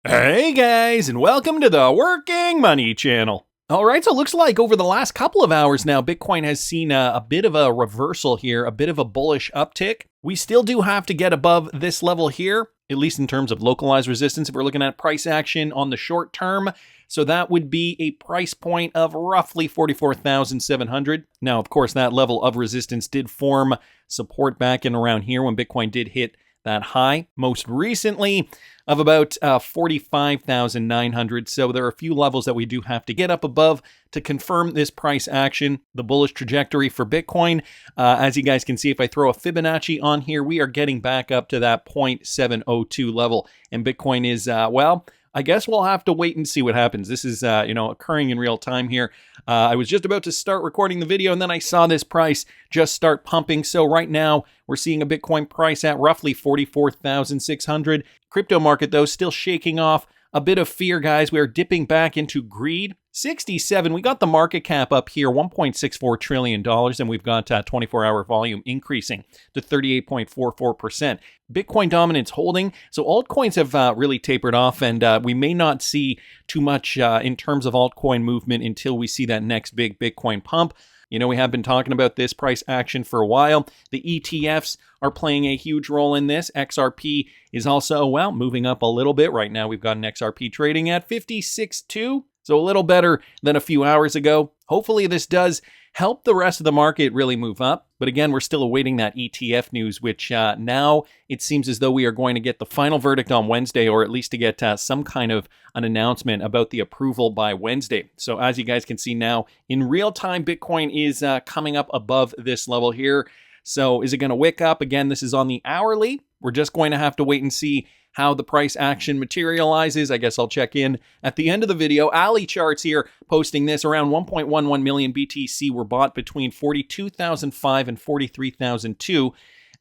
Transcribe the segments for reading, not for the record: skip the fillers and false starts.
Hey guys, and welcome to the Working Money Channel. All right, so it looks like over the last couple of hours now, Bitcoin has seen a bit of a reversal here, a bit of a bullish uptick. We still do have to get above this level here, at least in terms of localized resistance, if we're looking at price action on the short term. So that would be a price point of roughly 44,700. Now, of course, that level of resistance did form support back in around here when Bitcoin did hit that high most recently of about 45,900. So there are a few levels that we do have to get up above to confirm this price action, the bullish trajectory for Bitcoin. As you guys can see, if I throw a Fibonacci on here, we are getting back up to that 0.702 level. And Bitcoin is, well, I guess we'll have to wait and see what happens. This is, occurring in real time here. I was just about to start recording the video, and then I saw this price just start pumping. So right now, we're seeing a Bitcoin price at roughly 44,600. Crypto market, though, still shaking off a bit of fear, guys. We are dipping back into greed. 67, we got the market cap up here, $1.64 trillion, and we've got 24-hour volume increasing to 38.44%. Bitcoin dominance holding, so altcoins have really tapered off, and we may not see too much in terms of altcoin movement until we see that next big Bitcoin pump. You know, we have been talking about this price action for a while. The ETFs are playing a huge role in this. XRP is also, well, moving up a little bit. Right now, we've got an XRP trading at 56.2, so a little better than a few hours ago. Hopefully, this does help the rest of the market really move up. But again, we're still awaiting that ETF news, which now it seems as though we are going to get the final verdict on Wednesday, or at least to get some kind of an announcement about the approval by Wednesday. So as you guys can see now, in real time, Bitcoin is coming up above this level here. So is it going to wick up? Again, this is on the hourly. We're just going to have to wait and see how the price action materializes. I guess I'll check in at the end of the video. Ali charts here posting this. Around 1.11 million BTC were bought between 42,005 and 43,002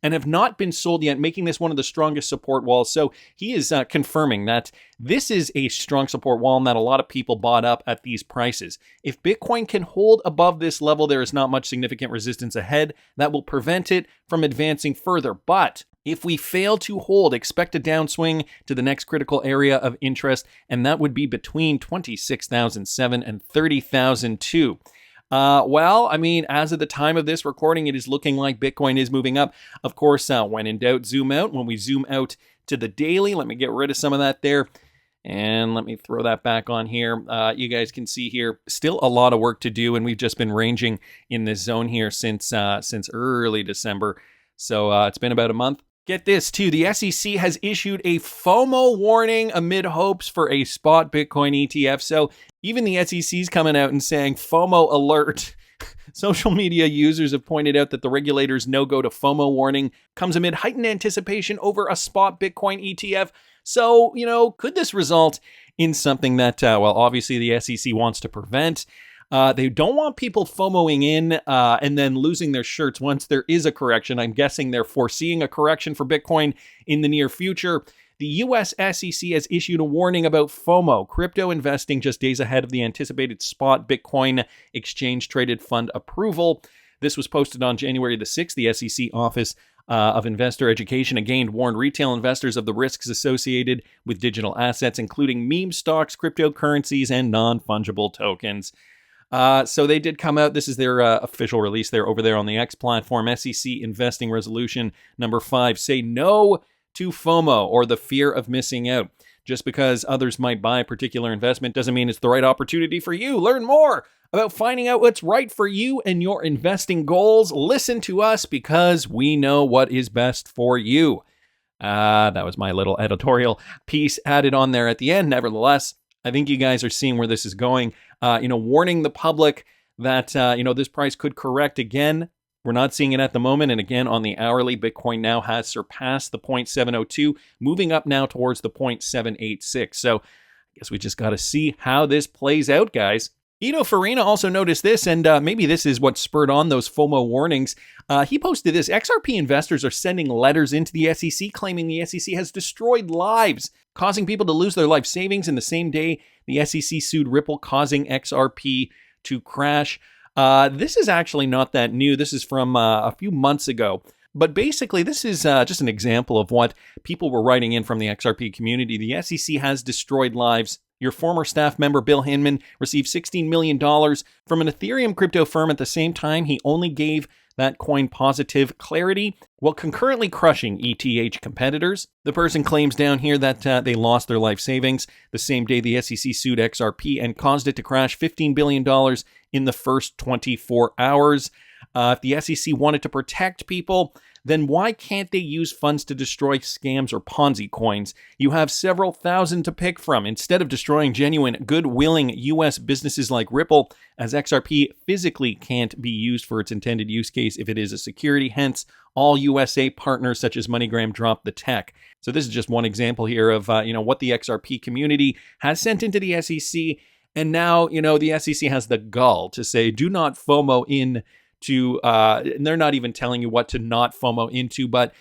and have not been sold yet, making this one of the strongest support walls. So he is confirming that this is a strong support wall and that a lot of people bought up at these prices. If Bitcoin can hold above this level, there is not much significant resistance ahead that will prevent it from advancing further. But if we fail to hold, expect a downswing to the next critical area of interest, and that would be between 26,007 and 30,002. Well, I mean, as of the time of this recording, it is looking like Bitcoin is moving up. Of course, when in doubt, zoom out. When we zoom out to the daily, let me get rid of some of that there. And let me throw that back on here. You guys can see here, still a lot of work to do, and we've just been ranging in this zone here since early December. So it's been about a month. Get this, too. The SEC has issued a FOMO warning amid hopes for a spot Bitcoin ETF. So even the SEC's coming out and saying FOMO alert. Social media users have pointed out that the regulator's no-go to FOMO warning comes amid heightened anticipation over a spot Bitcoin ETF. So, could this result in something that, obviously the SEC wants to prevent? They don't want people FOMOing in and then losing their shirts once there is a correction. I'm guessing they're foreseeing a correction for Bitcoin in the near future. The US SEC has issued a warning about FOMO, crypto investing just days ahead of the anticipated spot Bitcoin exchange traded fund approval. This was posted on January the 6th. The SEC Office of Investor Education again warned retail investors of the risks associated with digital assets, including meme stocks, cryptocurrencies, and non-fungible tokens. So they did come out. This is their official release there over there on the X platform. SEC Investing Resolution number 5. Say no to FOMO, or the fear of missing out. Just because others might buy a particular investment doesn't mean it's the right opportunity for you. Learn more about finding out what's right for you and your investing goals. Listen to us because we know what is best for you. That was my little editorial piece added on there at the end. Nevertheless, I think you guys are seeing where this is going. Warning the public that, this price could correct again. We're not seeing it at the moment. And again, on the hourly, Bitcoin now has surpassed the 0.702, moving up now towards the 0.786. So I guess we just got to see how this plays out, guys. Ito Farina also noticed this, and maybe this is what spurred on those FOMO warnings. He posted this. XRP investors are sending letters into the SEC claiming the SEC has destroyed lives, causing people to lose their life savings in the same day the SEC sued Ripple, causing XRP to crash. This is actually not that new. This is from a few months ago But basically, this is just an example of what people were writing in from the XRP community. The SEC has destroyed lives. Your former staff member, Bill Hinman, received $16 million from an Ethereum crypto firm. At the same time, he only gave that coin positive clarity while concurrently crushing ETH competitors. The person claims down here that they lost their life savings the same day the SEC sued XRP and caused it to crash $15 billion in the first 24 hours. If the SEC wanted to protect people, then why can't they use funds to destroy scams or Ponzi coins? You have several thousand to pick from. Instead of destroying genuine, good-willing U.S. businesses like Ripple, as XRP physically can't be used for its intended use case if it is a security. Hence, all USA partners such as MoneyGram dropped the tech. So this is just one example here of what the XRP community has sent into the SEC. And now, the SEC has the gall to say, do not FOMO in to, and they're not even telling you what to not FOMO into, but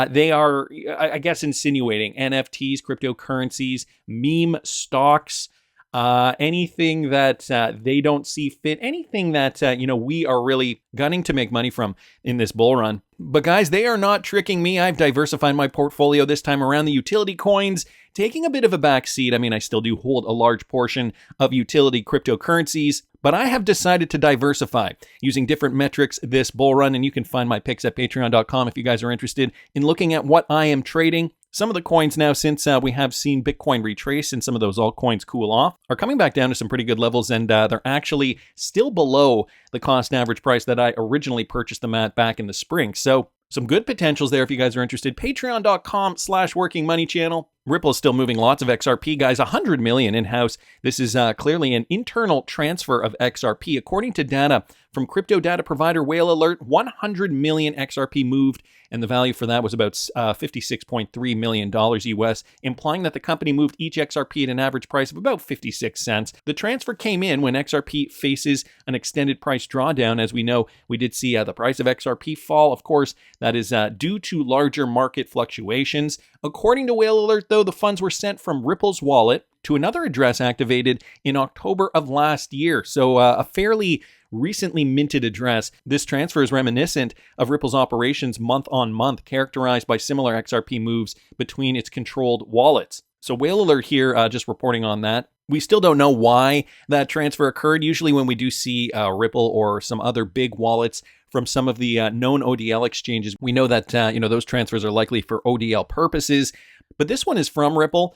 they are, I guess, insinuating NFTs, cryptocurrencies, meme stocks, anything that they don't see fit, anything that, we are really gunning to make money from in this bull run. But guys, they are not tricking me. I've diversified my portfolio this time around. The utility coins taking a bit of a backseat. I mean, I still do hold a large portion of utility cryptocurrencies, but I have decided to diversify using different metrics this bull run, and you can find my picks at patreon.com if you guys are interested in looking at what I am trading. Some of the coins now, since we have seen Bitcoin retrace and some of those altcoins cool off, are coming back down to some pretty good levels, and they're actually still below the cost average price that I originally purchased them at back in the spring. So some good potentials there if you guys are interested. Patreon.com/workingmoneychannel. Ripple is still moving lots of XRP, guys. 100 million in-house. This is clearly an internal transfer of XRP. According to data from crypto data provider Whale Alert, 100 million XRP moved, and the value for that was about $56.3 million US, implying that the company moved each XRP at an average price of about 56 cents. The transfer came in when XRP faces an extended price drawdown. As we know, we did see the price of XRP fall. Of course, that is due to larger market fluctuations. According to Whale Alert, though, the funds were sent from Ripple's wallet to another address activated in October of last year. So a fairly recently minted address. This transfer is reminiscent of Ripple's operations month on month, characterized by similar XRP moves between its controlled wallets. So Whale Alert here, just reporting on that. We still don't know why that transfer occurred. Usually when we do see Ripple or some other big wallets from some of the known ODL exchanges, we know that those transfers are likely for ODL purposes. But this one is from Ripple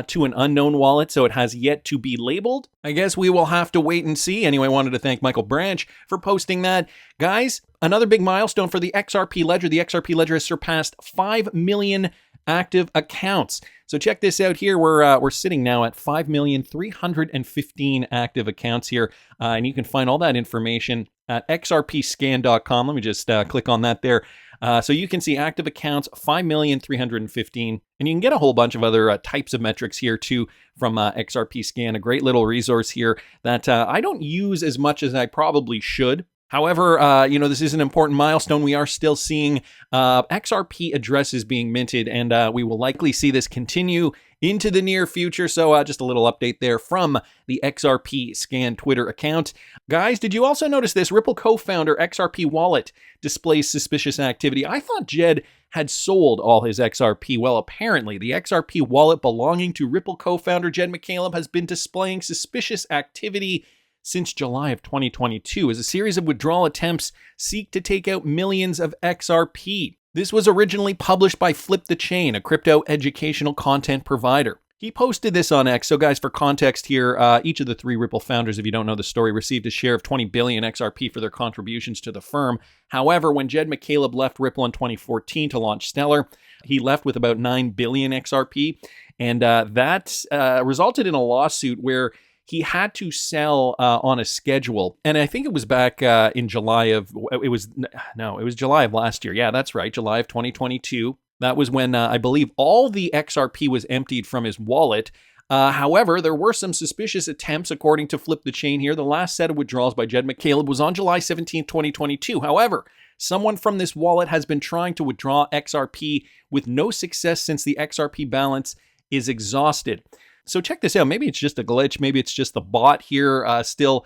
to an unknown wallet, so it has yet to be labeled. I guess we will have to wait and see. Anyway, I wanted to thank Michael Branch for posting that. Guys, another big milestone for the XRP Ledger. The XRP Ledger has surpassed 5 million active accounts. So check this out here. We're sitting now at 5,315 active accounts here, and you can find all that information at xrpscan.com. Let me just click on that there. So you can see active accounts, 5,315, and you can get a whole bunch of other types of metrics here too from XRP Scan, a great little resource here that I don't use as much as I probably should. However, this is an important milestone. We are still seeing XRP addresses being minted, and we will likely see this continue into the near future. So just a little update there from the XRP Scan Twitter account. Guys, did you also notice this? Ripple co-founder XRP Wallet displays suspicious activity. I thought Jed had sold all his XRP. Well, apparently the XRP wallet belonging to Ripple co-founder Jed McCaleb has been displaying suspicious activity since July of 2022, as a series of withdrawal attempts seek to take out millions of XRP. This was originally published by Flip the Chain, a crypto educational content provider. He posted this on X. So guys, for context here, each of the three Ripple founders, if you don't know the story, received a share of 20 billion XRP for their contributions to the firm. However, when Jed McCaleb left Ripple in 2014 to launch Stellar, he left with about 9 billion XRP. And that resulted in a lawsuit where he had to sell on a schedule. And I think it was back in July of, it was July of last year. Yeah, that's right. July of 2022. That was when I believe all the XRP was emptied from his wallet. However, there were some suspicious attempts, according to Flip the Chain here. The last set of withdrawals by Jed McCaleb was on July 17, 2022. However, someone from this wallet has been trying to withdraw XRP with no success since the XRP balance is exhausted. So check this out. Maybe it's just a glitch. Maybe it's just the bot here still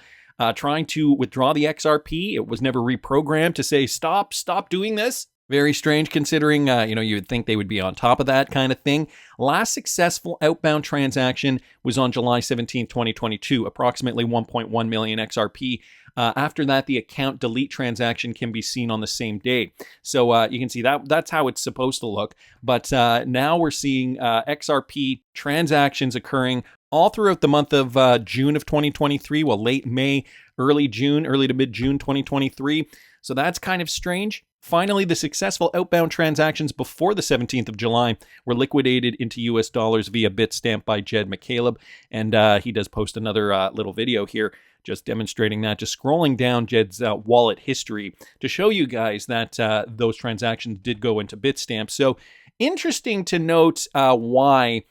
trying to withdraw the XRP. It was never reprogrammed to say, stop doing this. Very strange considering, you would think they would be on top of that kind of thing. Last successful outbound transaction was on July 17, 2022, approximately 1.1 million XRP. After that, the account delete transaction can be seen on the same day. So you can see that's how it's supposed to look. But now we're seeing XRP transactions occurring all throughout the month of June of 2023, well, late May, early June, early to mid-June 2023. So that's kind of strange. Finally, the successful outbound transactions before the 17th of July were liquidated into US dollars via Bitstamp by Jed McCaleb. And he does post another little video here just demonstrating that, just scrolling down Jed's wallet history to show you guys that those transactions did go into Bitstamp. So interesting to note why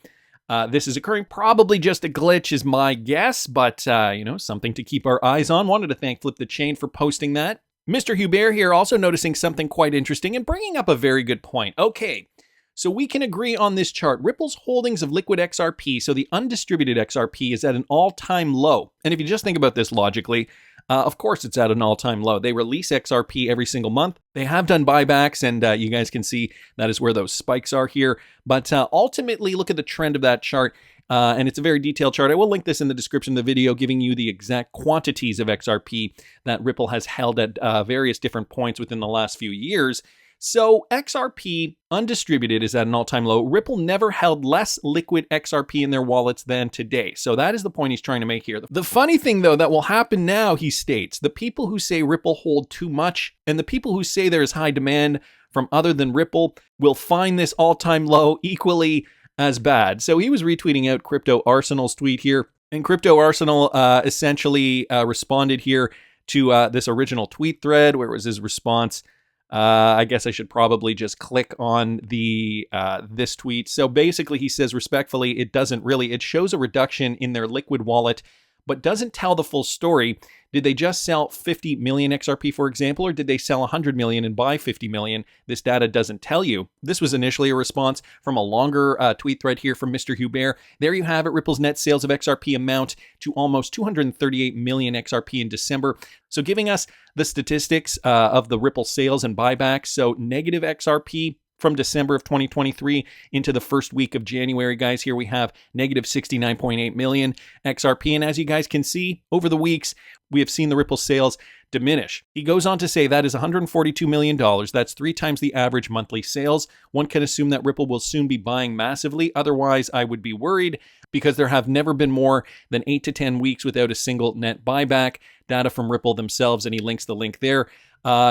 this is occurring. Probably just a glitch is my guess, but something to keep our eyes on. Wanted to thank Flip the Chain for posting that. Mr. HBAR here also noticing something quite interesting and bringing up a very good point. Okay, so we can agree on this chart. Ripple's holdings of liquid XRP, so the undistributed XRP, is at an all-time low. And if you just think about this logically, of course it's at an all-time low. They release XRP every single month. They have done buybacks, and you guys can see that is where those spikes are here. But ultimately, look at the trend of that chart. And it's a very detailed chart. I will link this in the description of the video, giving you the exact quantities of XRP that Ripple has held at various different points within the last few years. So XRP undistributed is at an all-time low. Ripple never held less liquid XRP in their wallets than today. So that is the point he's trying to make here. The funny thing, though, that will happen now, he states, the people who say Ripple hold too much and the people who say there is high demand from other than Ripple will find this all-time low equally as bad. So he was retweeting out Crypto Arsenal's tweet here, and Crypto Arsenal essentially responded here to this original tweet thread. Where was his response? I guess I should probably just click on the this tweet. So basically he says, respectfully, it shows a reduction in their liquid wallet, but doesn't tell the full story. Did they just sell 50 million XRP, for example, or did they sell 100 million and buy 50 million? This data doesn't tell you. This was initially a response from a longer tweet thread here from Mr. HBAR. There you have it. Ripple's net sales of XRP amount to almost 238 million XRP in December. So giving us the statistics of the Ripple sales and buybacks. So negative XRP from December of 2023 into the first week of January, guys. Here we have negative 69.8 million XRP. And as you guys can see, over the weeks, we have seen the Ripple sales diminish. He goes on to say that is $142 million. That's 3 times the average monthly sales. One can assume that Ripple will soon be buying massively. Otherwise, I would be worried because there have never been more than 8 to 10 weeks without a single net buyback. Data from Ripple themselves, and he links the link there.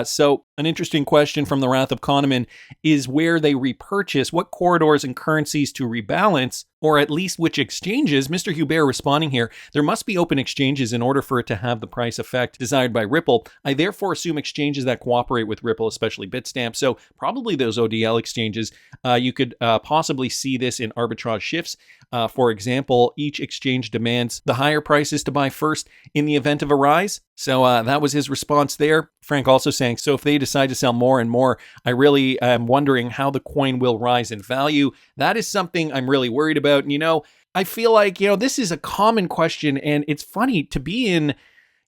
So an interesting question from the Wrath of Kahneman is where they repurchase, what corridors and currencies to rebalance, or at least which exchanges. Mr. HBAR responding here, there must be open exchanges in order for it to have the price effect desired by Ripple. I therefore assume exchanges that cooperate with Ripple, especially Bitstamp. So probably those ODL exchanges. You could possibly see this in arbitrage shifts. For example, each exchange demands the higher prices to buy first in the event of a rise. So that was his response there. Frank also saying, so if they decide to sell more and more, I really am wondering how the coin will rise in value. That is something I'm really worried about. And, I feel like, this is a common question, and it's funny to be in,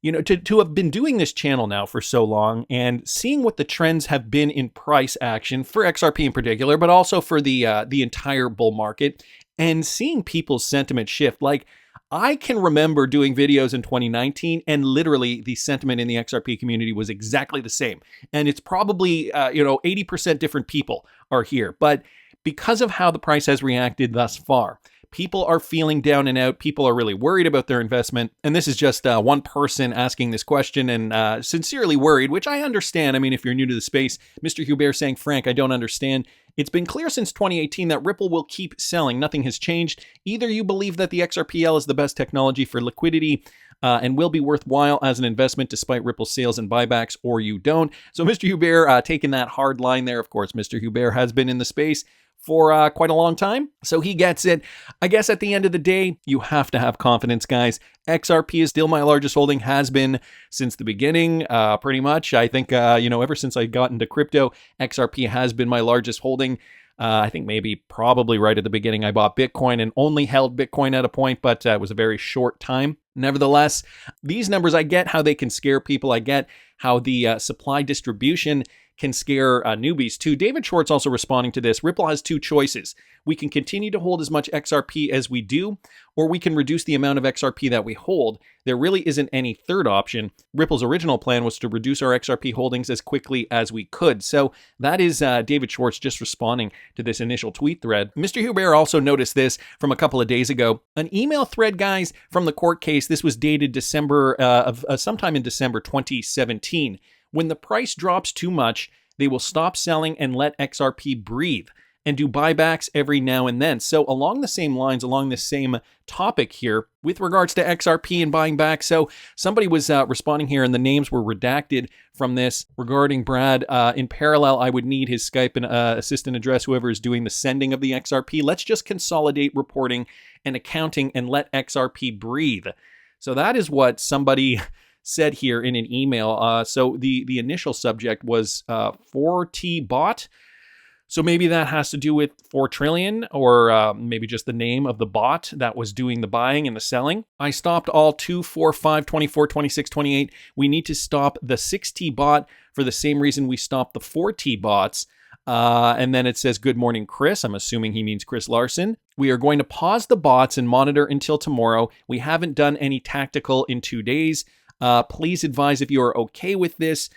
to have been doing this channel now for so long and seeing what the trends have been in price action for XRP in particular, but also for the entire bull market, and seeing people's sentiment shift. Like, I can remember doing videos in 2019 and literally the sentiment in the XRP community was exactly the same. And it's probably, 80% different people are here. But because of how the price has reacted thus far, people are feeling down and out. People are really worried about their investment. And this is just one person asking this question and sincerely worried, which I understand. I mean, if you're new to the space, Mr. HBAR saying, Frank, I don't understand. It's been clear since 2018 that Ripple will keep selling. Nothing has changed. Either you believe that the XRPL is the best technology for liquidity and will be worthwhile as an investment despite Ripple's sales and buybacks, or you don't. So Mr. HBAR taking that hard line there. Of course, Mr. HBAR has been in the space for quite a long time, so he gets it. I guess at the end of the day, you have to have confidence, guys. XRP is still my largest holding, has been since the beginning, pretty much. I think, ever since I got into crypto, XRP has been my largest holding. I think probably right at the beginning, I bought Bitcoin and only held Bitcoin at a point, but it was a very short time. Nevertheless, these numbers, I get how they can scare people. I get how the supply distribution can scare newbies too. David Schwartz also responding to this. Ripple has two choices. We can continue to hold as much XRP as we do, or we can reduce the amount of XRP that we hold. There really isn't any third option. Ripple's original plan was to reduce our XRP holdings as quickly as we could. So that is David Schwartz just responding to this initial tweet thread. Mr. HBAR also noticed this from a couple of days ago. An email thread, guys, from the court case. This was dated December sometime in December 2017. When the price drops too much, they will stop selling and let XRP breathe and do buybacks every now and then. So along the same lines, along the same topic here, with regards to XRP and buying back. So somebody was responding here, and the names were redacted from this regarding Brad. In parallel, I would need his Skype and assistant address, whoever is doing the sending of the XRP. Let's just consolidate reporting and accounting and let XRP breathe. So that is what somebody said here in an email. So the initial subject was 4T bot. So maybe that has to do with 4 trillion, or maybe just the name of the bot that was doing the buying and the selling. I stopped all 2, 4, 5, 24, 26, 28. We need to stop the 6T bot for the same reason we stopped the 4T bots. And then it says, good morning, Chris. I'm assuming he means Chris Larson. We are going to pause the bots and monitor until tomorrow. We haven't done any tactical in 2 days. Please advise if you are okay with this.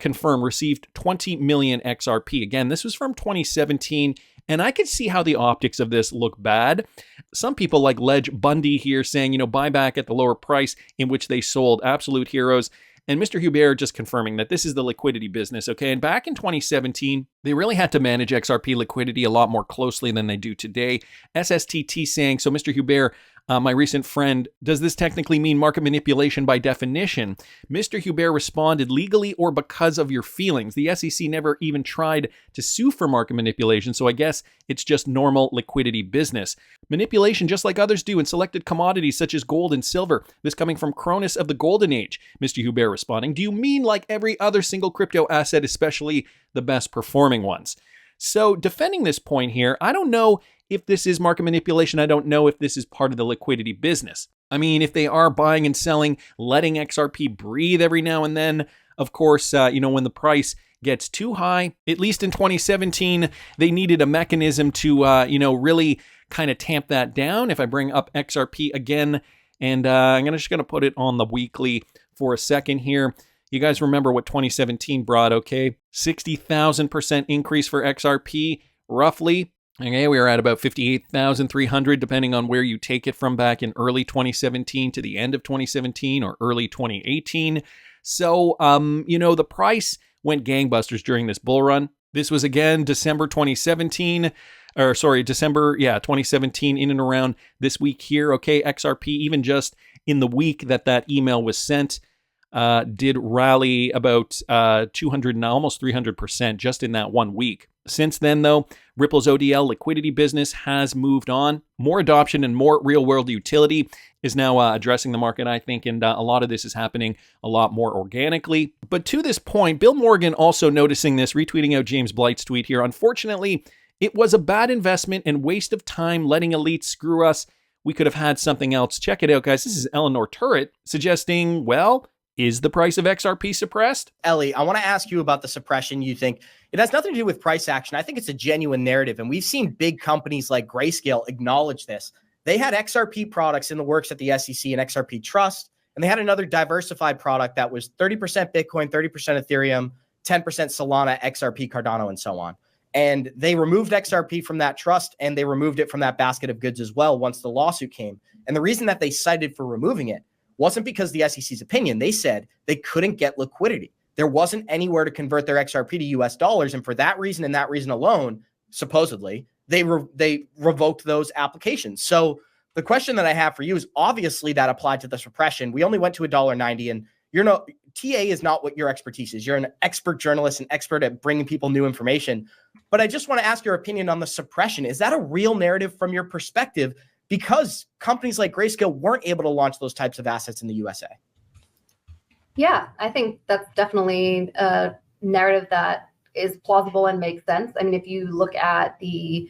Confirm, received 20 million XRP. Again, this was from 2017, and I could see how the optics of this look bad. Some people like Ledge Bundy here saying, buy back at the lower price in which they sold. Absolute heroes. And Mr. HBAR just confirming that this is the liquidity business, okay? And back in 2017, they really had to manage XRP liquidity a lot more closely than they do today. SSTT saying, so Mr. HBAR, my recent friend, does this technically mean market manipulation by definition? Mr. HBAR responded, legally or because of your feelings. The SEC never even tried to sue for market manipulation, so I guess it's just normal liquidity business. Manipulation just like others do in selected commodities such as gold and silver. This coming from Cronus of the Golden Age. Mr. HBAR responding, do you mean like every other single crypto asset, especially the best performing ones? So defending this point here, I don't know if this is market manipulation. I don't know if this is part of the liquidity business. I mean, if they are buying and selling, letting XRP breathe every now and then, of course, when the price gets too high, at least in 2017, they needed a mechanism to, really kind of tamp that down. If I bring up XRP again, and I'm just going to put it on the weekly for a second here. You guys remember what 2017 brought, okay? 60,000% increase for XRP, roughly. Okay, we were at about 58,300, depending on where you take it from back in early 2017 to the end of 2017 or early 2018. So, the price went gangbusters during this bull run. This was again December 2017, in and around this week here. Okay, XRP, even just in the week that email was sent, did rally about 200 and almost 300% just in that 1 week. Since then, though, Ripple's ODL liquidity business has moved on. More adoption and more real-world utility is now addressing the market, I think, and a lot of this is happening a lot more organically. But to this point, Bill Morgan also noticing this, retweeting out James Blight's tweet here. Unfortunately, it was a bad investment and waste of time letting elites screw us. We could have had something else. Check it out, guys. This is Eleanor Turret suggesting, well, is the price of XRP suppressed? Ellie, I want to ask you about the suppression. You think it has nothing to do with price action. I think it's a genuine narrative. And we've seen big companies like Grayscale acknowledge this. They had XRP products in the works at the SEC and XRP Trust. And they had another diversified product that was 30% Bitcoin, 30% Ethereum, 10% Solana, XRP, Cardano, and so on. And they removed XRP from that trust, and they removed it from that basket of goods as well once the lawsuit came. And the reason that they cited for removing it wasn't because the SEC's opinion. They said they couldn't get liquidity. There wasn't anywhere to convert their XRP to US dollars. And for that reason and that reason alone, supposedly, they revoked those applications. So the question that I have for you is, obviously that applied to the suppression. We only went to $1.90, and TA is not what your expertise is. You're an expert journalist, an expert at bringing people new information. But I just want to ask your opinion on the suppression. Is that a real narrative from your perspective? Because companies like Grayscale weren't able to launch those types of assets in the USA. Yeah, I think that's definitely a narrative that is plausible and makes sense. I mean, if you look at the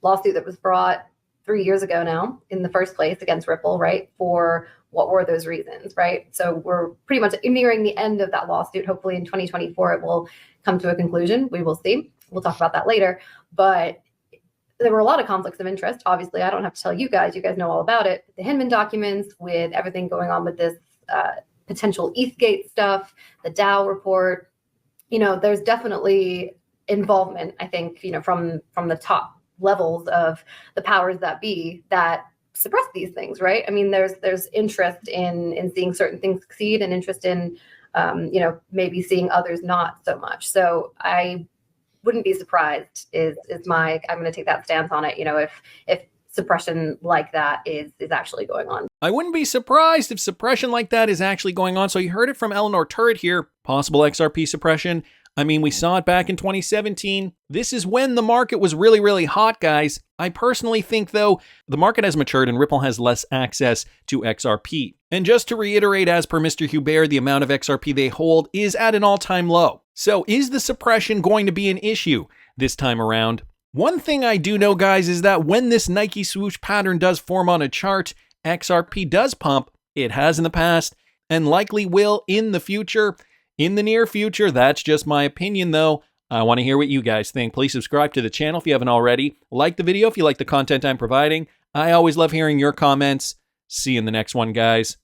lawsuit that was brought 3 years ago now in the first place against Ripple, right, for what were those reasons, right? So we're pretty much nearing the end of that lawsuit. Hopefully in 2024, it will come to a conclusion. We will see. We'll talk about that later. But there were a lot of conflicts of interest. Obviously, I don't have to tell you guys know all about it. The Hinman documents, with everything going on with this potential ETHgate stuff, the Dow report, there's definitely involvement, I think, from the top levels of the powers that be that suppress these things, right? I mean, there's interest in seeing certain things succeed, and interest in, maybe seeing others not so much. So I wouldn't be surprised I'm going to take that stance on it, if suppression like that is actually going on. I wouldn't be surprised if suppression like that is actually going on. So you heard it from Eleanor Turret here, possible XRP suppression. I mean, we saw it back in 2017. This is when the market was really, really hot, guys. I personally think, though, the market has matured and Ripple has less access to XRP. And just to reiterate, as per Mr. HBAR, the amount of XRP they hold is at an all-time low. So is the suppression going to be an issue this time around? One thing I do know, guys, is that when this Nike swoosh pattern does form on a chart, XRP does pump. It has in the past and likely will in the future. In the near future, that's just my opinion, though. I want to hear what you guys think. Please subscribe to the channel if you haven't already. Like the video if you like the content I'm providing. I always love hearing your comments. See you in the next one, guys.